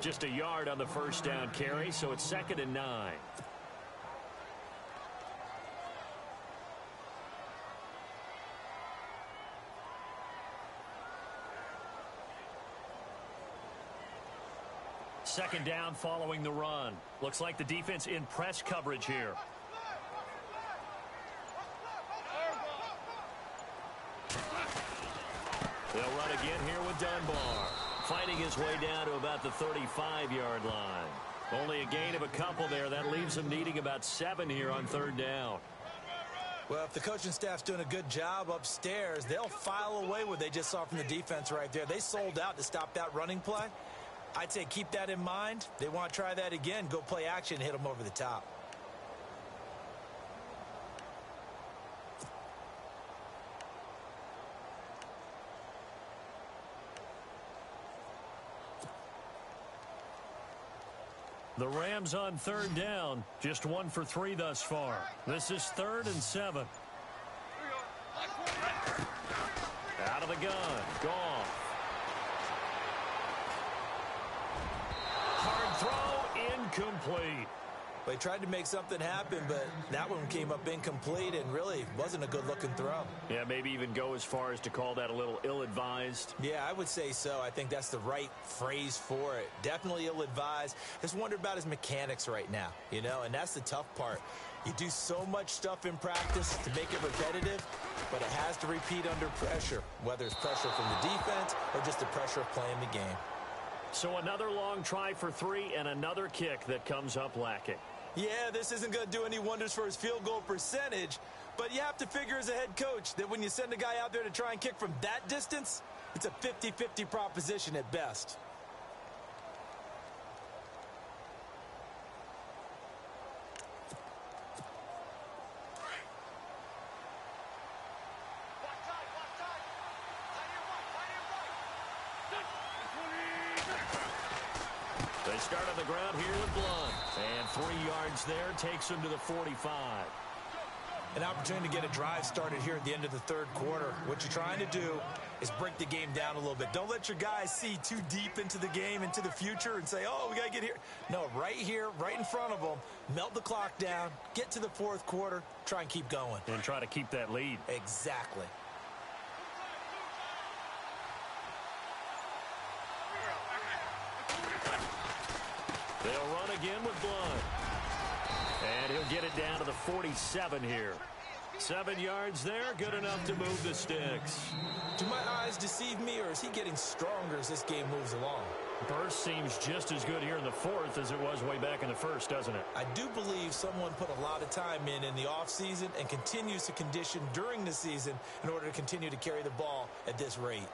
Just a yard on the first down carry, so it's 2nd and 9. Second down following the run. Looks like the defense in press coverage here. They'll run again here with Dunbar. Fighting his way down to about the 35-yard line. Only a gain of a couple there. That leaves them needing about 7 here on 3rd down. Well, if the coaching staff's doing a good job upstairs, they'll file away what they just saw from the defense right there. They sold out to stop that running play. I'd say keep that in mind. They want to try that again. Go play action and hit them over the top. The Rams on 3rd down. Just 1 for 3 thus far. This is 3rd and 7. Out of the gun. Gone. Hard throw. Incomplete. They tried to make something happen, but that one came up incomplete and really wasn't a good-looking throw. Yeah, maybe even go as far as to call that a little ill-advised. Yeah, I would say so. I think that's the right phrase for it. Definitely ill-advised. Just wondered about his mechanics right now, you know, and that's the tough part. You do so much stuff in practice to make it repetitive, but it has to repeat under pressure, whether it's pressure from the defense or just the pressure of playing the game. So another long try for 3 and another kick that comes up lacking. Yeah, this isn't going to do any wonders for his field goal percentage, but you have to figure as a head coach that when you send a guy out there to try and kick from that distance, it's a 50-50 proposition at best. They start on the ground here with Blunt. And 3 yards there takes him to the 45. An opportunity to get a drive started here at the end of the 3rd quarter. What you're trying to do is break the game down a little bit. Don't let your guys see too deep into the game, into the future, and say, oh, we got to get here. No, right here, right in front of them, melt the clock down, get to the 4th quarter, try and keep going. And try to keep that lead. Exactly. They'll run again with Blunt. And he'll get it down to the 47 here. 7 yards there, good enough to move the sticks. Do my eyes deceive me, or is he getting stronger as this game moves along? Burst seems just as good here in the 4th as it was way back in the 1st, doesn't it? I do believe someone put a lot of time in the offseason and continues to condition during the season in order to continue to carry the ball at this rate.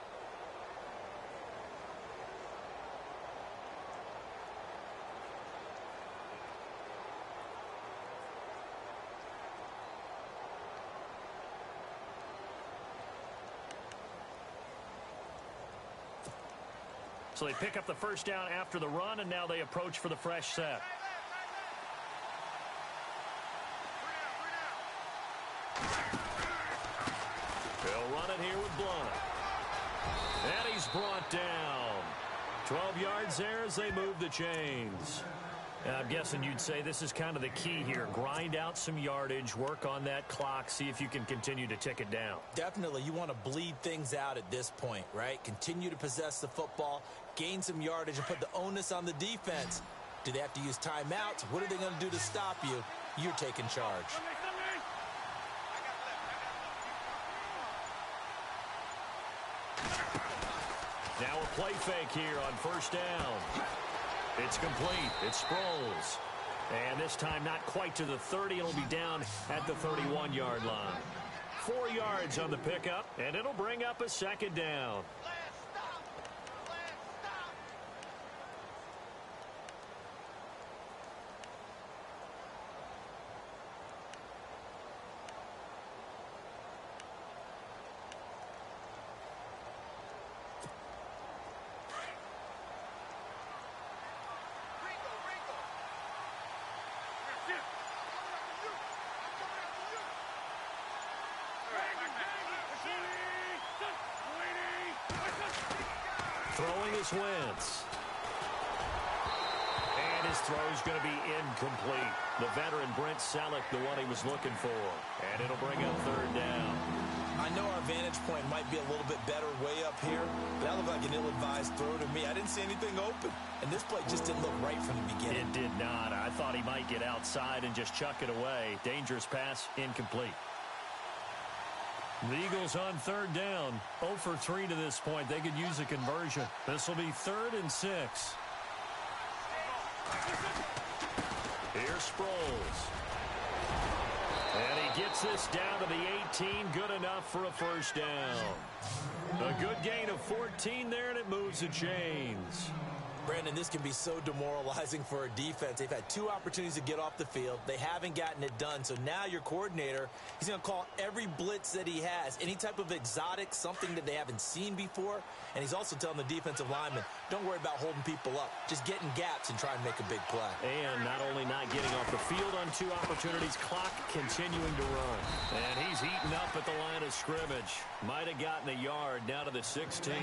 So they pick up the first down after the run, and now they approach for the fresh set. They'll run it here with Blunt. And he's brought down. 12 yards there as they move the chains. I'm guessing you'd say this is kind of the key here. Grind out some yardage, work on that clock, see if you can continue to tick it down. Definitely, you want to bleed things out at this point, right? Continue to possess the football, gain some yardage, and put the onus on the defense. Do they have to use timeouts? What are they going to do to stop you? You're taking charge. Now a play fake here on first down. It's complete. It's Sproles. And this time not quite to the 30. It'll be down at the 31-yard line. 4 yards on the pickup, and it'll bring up a second down. Throwing is Wentz. And his throw is going to be incomplete. The veteran Brent Selleck, the one he was looking for. And it'll bring up third down. I know our vantage point might be a little bit better way up here, but that looked like an ill-advised throw to me. I didn't see anything open, and this play just didn't look right from the beginning. It did not. I thought he might get outside and just chuck it away. Dangerous pass, incomplete. The Eagles on third down. 0 for 3 to this point. They could use a conversion. This will be 3rd and 6. Here's Sproles. And he gets this down to the 18. Good enough for a first down. A good gain of 14 there, and it moves the chains. Brandon, this can be so demoralizing for a defense. They've had 2 opportunities to get off the field. They haven't gotten it done. So now your coordinator, he's going to call every blitz that he has, any type of exotic, something that they haven't seen before. And he's also telling the defensive lineman, don't worry about holding people up. Just get in gaps and try and make a big play. And not only not getting off the field on 2 opportunities, clock continuing to run. And he's heating up at the line of scrimmage. Might have gotten a yard, now to the 16.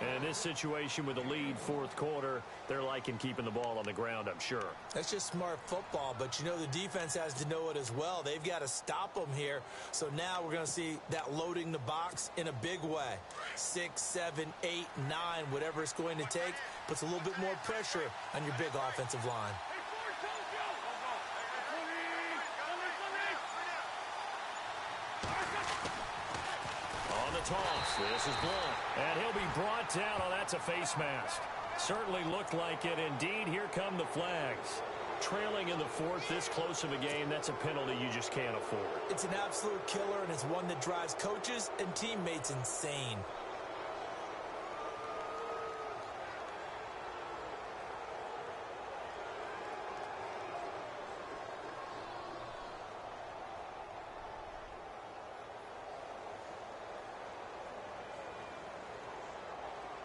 And this situation with the lead 4th quarter, they're liking keeping the ball on the ground, I'm sure. That's just smart football, but you know the defense has to know it as well. They've got to stop them here. So now we're going to see that loading the box in a big way. 6, 7, 8, 9, whatever it's going to take, puts a little bit more pressure on your big offensive line. Toss. This is Blunt. And he'll be brought down. Oh, that's a face mask. Certainly looked like it. Indeed, here come the flags. Trailing in the 4th, this close of a game, that's a penalty you just can't afford. It's an absolute killer, and it's one that drives coaches and teammates insane.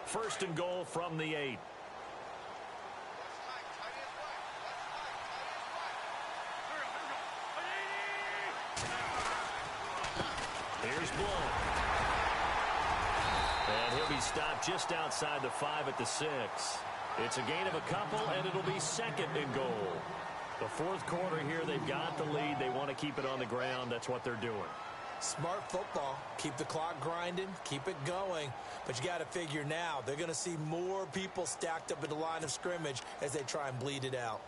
First and goal from the 8. Here's Blunt. And he'll be stopped just outside the 5 at the 6. It's a gain of a couple, and it'll be 2nd and goal. The 4th quarter here, they've got the lead. They want to keep it on the ground. That's what they're doing. Smart football. Keep the clock grinding, keep it going. But you got to figure now, they're going to see more people stacked up at the line of scrimmage as they try and bleed it out.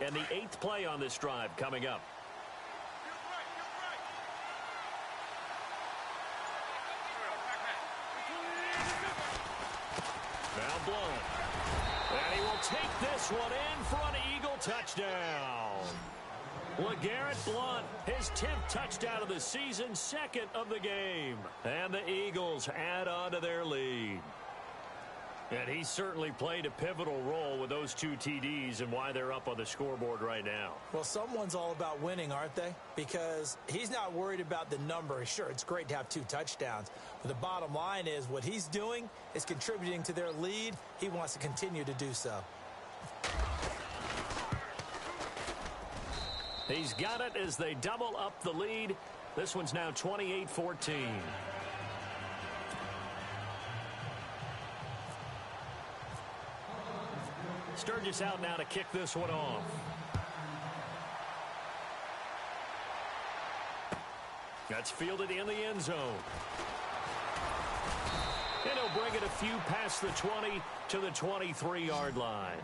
And the 8th play on this drive coming up. Now Blunt. And he will take this one in for an Eagle touchdown. LeGarrette Blunt, his 10th touchdown of the season, 2nd of the game. And the Eagles add on to their lead. And he certainly played a pivotal role with those 2 TDs and why they're up on the scoreboard right now. Well, someone's all about winning, aren't they? Because he's not worried about the number. Sure, it's great to have 2 touchdowns. But the bottom line is what he's doing is contributing to their lead. He wants to continue to do so. He's got it as they double up the lead. This one's now 28-14. Sturgis out now to kick this one off. That's fielded in the end zone. And he'll bring it a few past the 20 to the 23-yard line.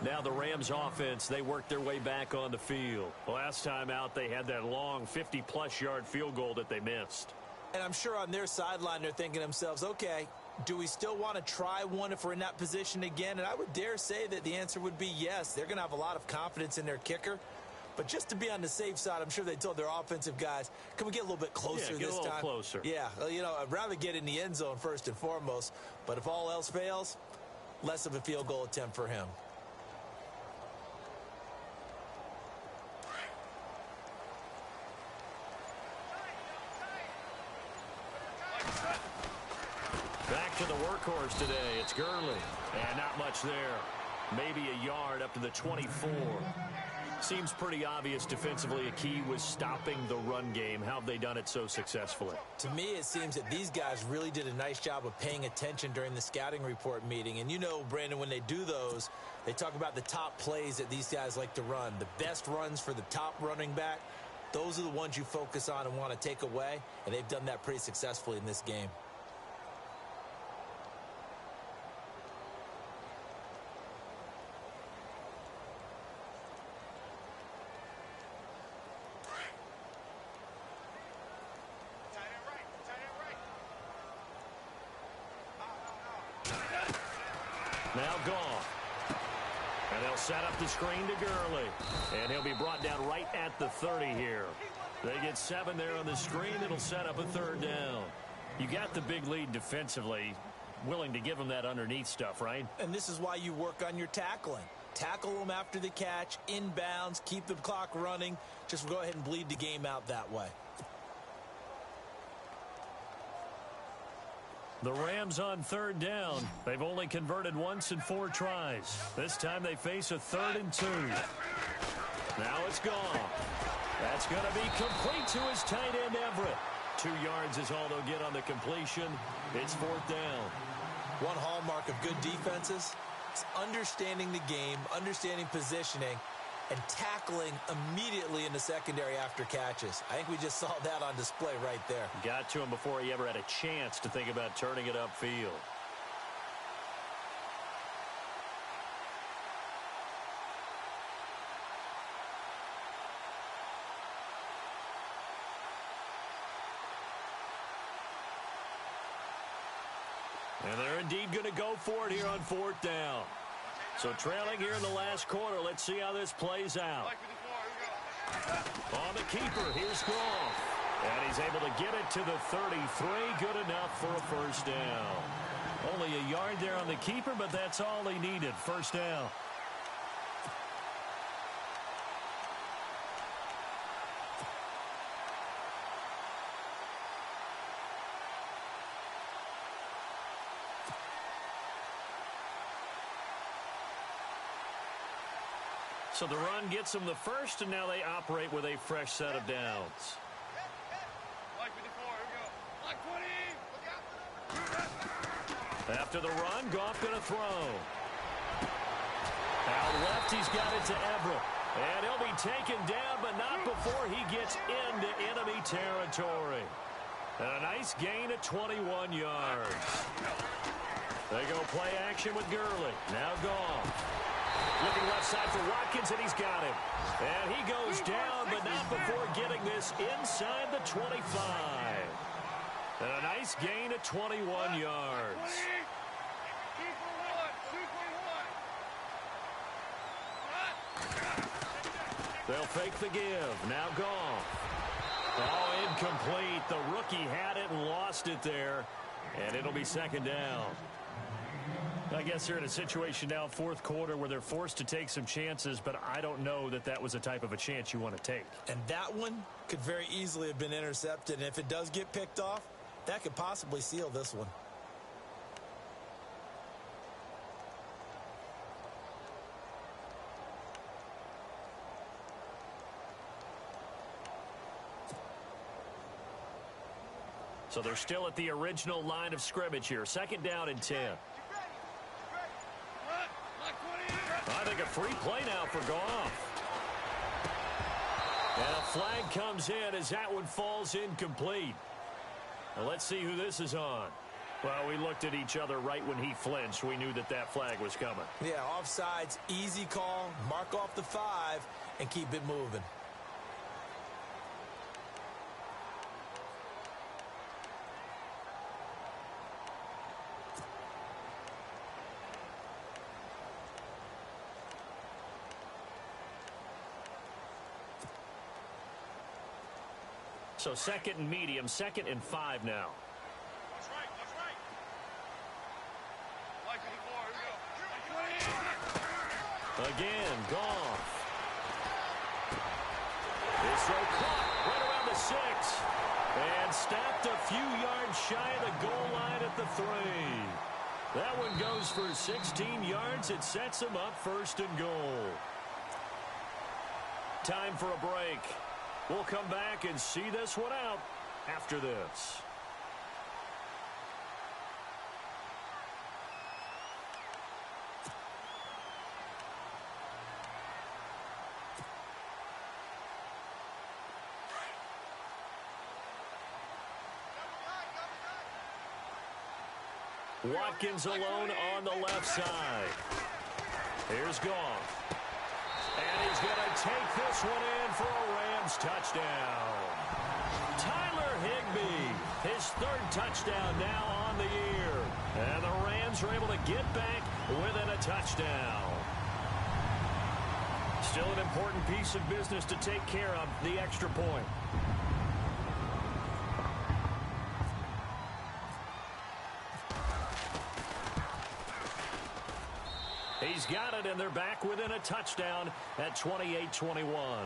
Now the Rams offense, they worked their way back on the field. Last time out, they had that long 50-plus yard field goal that they missed. And I'm sure on their sideline they're thinking to themselves, okay, do we still want to try one if we're in that position again? And I would dare say that the answer would be yes. They're going to have a lot of confidence in their kicker. But just to be on the safe side, I'm sure they told their offensive guys, can we get a little bit closer this time? Get a little closer. Yeah, you know, I'd rather get in the end zone first and foremost. But if all else fails, less of a field goal attempt for him. Back to the workhorse today. It's Gurley. And not much there. Maybe a yard up to the 24. Seems pretty obvious defensively a key was stopping the run game. How have they done it so successfully? To me, it seems that these guys really did a nice job of paying attention during the scouting report meeting. And you know, Brandon, when they do those, they talk about the top plays that these guys like to run. The best runs for the top running back, those are the ones you focus on and want to take away. And they've done that pretty successfully in this game. Now gone. And they'll set up the screen to Gurley. And he'll be brought down right at the 30 here. They get 7 there on the screen. It'll set up a third down. You got the big lead defensively. Willing to give them that underneath stuff, right? And this is why you work on your tackling. Tackle them after the catch, inbounds, keep the clock running. Just go ahead and bleed the game out that way. The Rams on third down. They've only converted once in 4 tries. This time they face a 3rd and 2. Now it's gone. That's going to be complete to his tight end, Everett. 2 yards is all they'll get on the completion. It's 4th down. One hallmark of good defenses is understanding the game, understanding positioning, and tackling immediately in the secondary after catches. I think we just saw that on display right there. Got to him before he ever had a chance to think about turning it upfield. And they're indeed going to go for it here on 4th down. So trailing here in the last quarter. Let's see how this plays out. On the keeper, here's Goff. And he's able to get it to the 33. Good enough for a first down. Only a yard there on the keeper, but that's all he needed. First down. So the run gets them the first, and now they operate with a fresh set of downs. After the run, Goff going to throw. Out left, he's got it to Everett. And he'll be taken down, but not before he gets into enemy territory. And a nice gain of 21 yards. They go play action with Gurley. Now Goff. Looking left side for Watkins, and he's got him. And he goes down, but not before getting this inside the 25. And a nice gain of 21 yards. They'll fake the give. Now Goff. Oh, incomplete. The rookie had it and lost it there. And it'll be second down. I guess they're in a situation now, 4th quarter, where they're forced to take some chances, but I don't know that that was the type of a chance you want to take. And that one could very easily have been intercepted. And if it does get picked off, that could possibly seal this one. So they're still at the original line of scrimmage here. 2nd down and 10. I think a free play now for Goff. And a flag comes in as that one falls incomplete. Now let's see who this is on. Well, we looked at each other right when he flinched. We knew that that flag was coming. Yeah, offsides, easy call, mark off the 5, and keep it moving. So second and medium, 2nd and 5 now. Watch right, watch right. Like to the floor, here we go. Again, Goff. This throw caught right around the 6. And stopped a few yards shy of the goal line at the 3. That one goes for 16 yards. It sets him up 1st and goal. Time for a break. We'll come back and see this one out after this. Watkins alone on the left side. Here's Goff. And he's going to take this one in for a Rams touchdown. Tyler Higbee, his 3rd touchdown now on the year. And the Rams are able to get back within a touchdown. Still an important piece of business to take care of, the extra point. He's got it, and they're back within a touchdown at 28-21.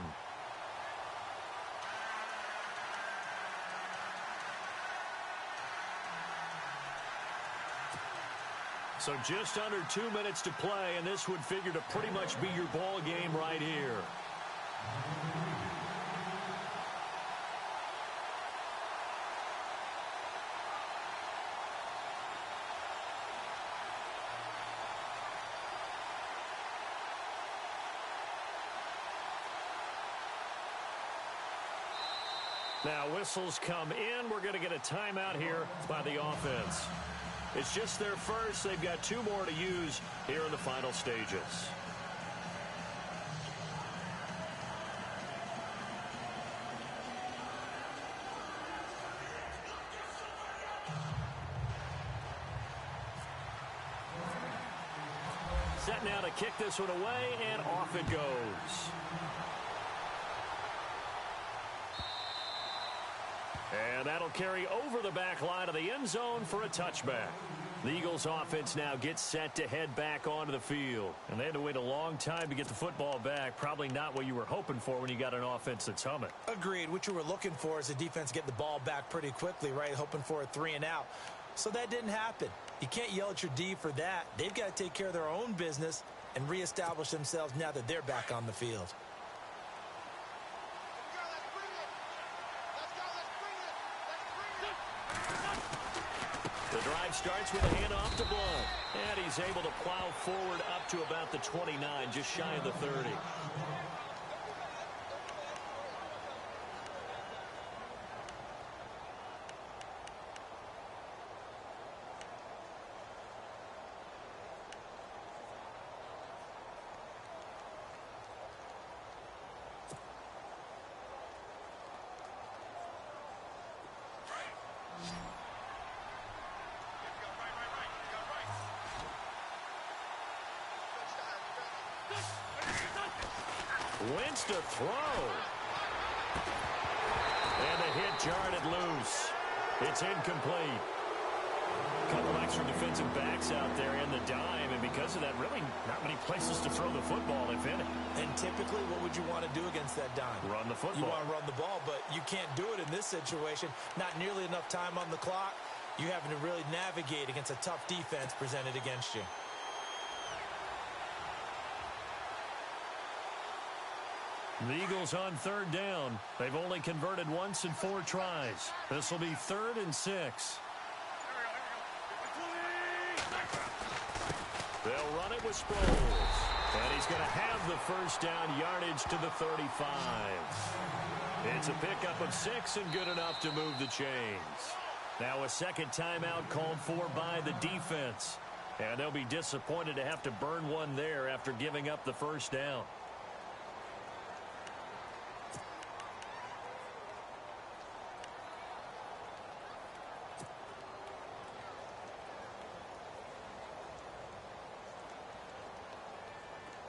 So just under 2 minutes to play, and this would figure to pretty much be your ball game right here. Now whistles come in. We're going to get a timeout here by the offense. It's just their first. They've got 2 more to use here in the final stages. Set now to kick this one away, and off it goes. And that'll carry over the back line of the end zone for a touchback. The Eagles offense now gets set to head back onto the field. And they had to wait a long time to get the football back. Probably not what you were hoping for when you got an offense that's humming. Agreed. What you were looking for is the defense getting the ball back pretty quickly, right? Hoping for a 3 and out. So that didn't happen. You can't yell at your D for that. They've got to take care of their own business and reestablish themselves now that they're back on the field. The drive starts with a handoff to Blunt. And he's able to plow forward up to about the 29, just shy of the 30. Wentz to throw. And the hit jarred it loose. It's incomplete. A couple extra defensive backs out there in the dime, and because of that, really not many places to throw the football, if any. And typically, what would you want to do against that dime? Run the football. You want to run the ball, but you can't do it in this situation. Not nearly enough time on the clock. You're having to really navigate against a tough defense presented against you. The Eagles on 3rd down. They've only converted once in 4 tries. This will be 3rd and 6. They'll run it with Sproles. And he's going to have the first down, yardage to the 35. It's a pickup of 6 and good enough to move the chains. Now a second timeout called for by the defense. And they'll be disappointed to have to burn one there after giving up the first down.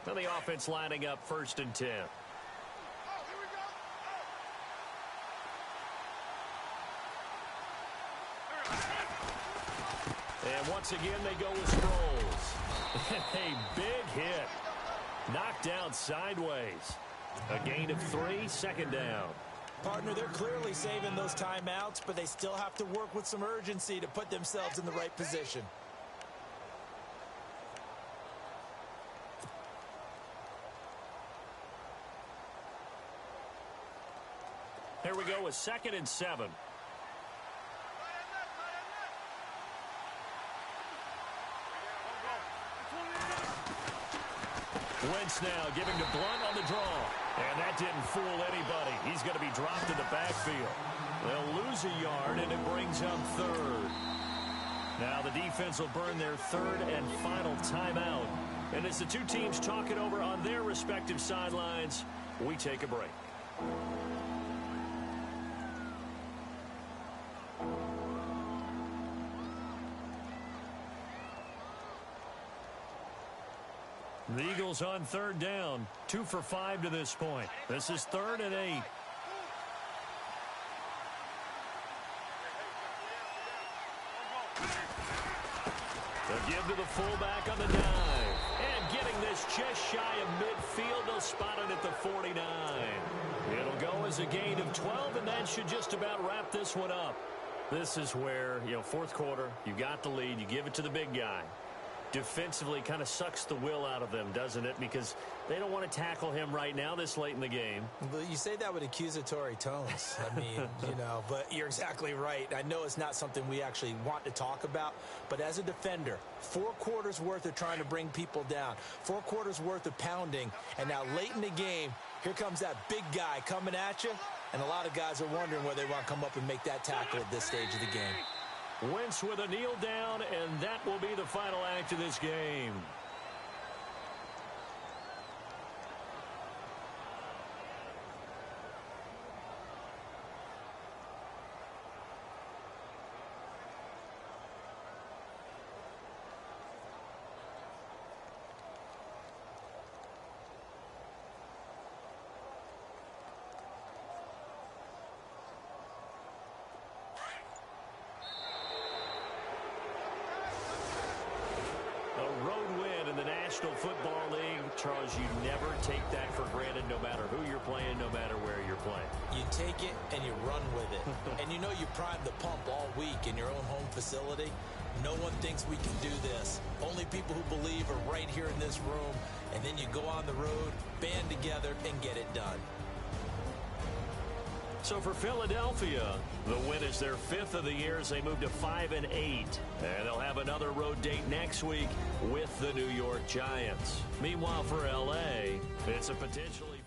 And the offense lining up 1st and 10. And once again, they go with Sproles. A big hit. Knocked down sideways. A gain of 3, second down. Partner, they're clearly saving those timeouts, but they still have to work with some urgency to put themselves in the right position. Here we go with 2nd and 7. Wentz now giving to Blunt on the draw. And that didn't fool anybody. He's going to be dropped in the backfield. They'll lose a yard, and it brings up 3rd. Now the defense will burn their 3rd and final timeout. And as the two teams talk it over on their respective sidelines, we take a break. The Eagles on 3rd down, 2 for 5 to this point. This is 3rd and 8. They'll give to the fullback on the dive. And getting this just shy of midfield, they'll spot it at the 49. It'll go as a gain of 12, and that should just about wrap this one up. This is where, 4th quarter, you got the lead, you give it to the big guy. Defensively kind of sucks the will out of them, doesn't it? Because they don't want to tackle him right now this late in the game. Well, you say that with accusatory tones. I mean, but you're exactly right. I know it's not something we actually want to talk about, but as a defender, 4 quarters worth of trying to bring people down, 4 quarters worth of pounding, and now late in the game, here comes that big guy coming at you, and a lot of guys are wondering whether they want to come up and make that tackle at this stage of the game. Wentz with a kneel down, and that will be the final act of this game. National Football League, Charles, you never take that for granted no matter who you're playing, no matter where you're playing. You take it and you run with it. And you primed the pump all week in your own home facility. No one thinks we can do this. Only people who believe are right here in this room. And then you go on the road, band together, and get it done. So for Philadelphia, the win is their 5th of the year as they move to 5 and 8. And they'll have another road date next week with the New York Giants. Meanwhile, for L.A., it's a potentially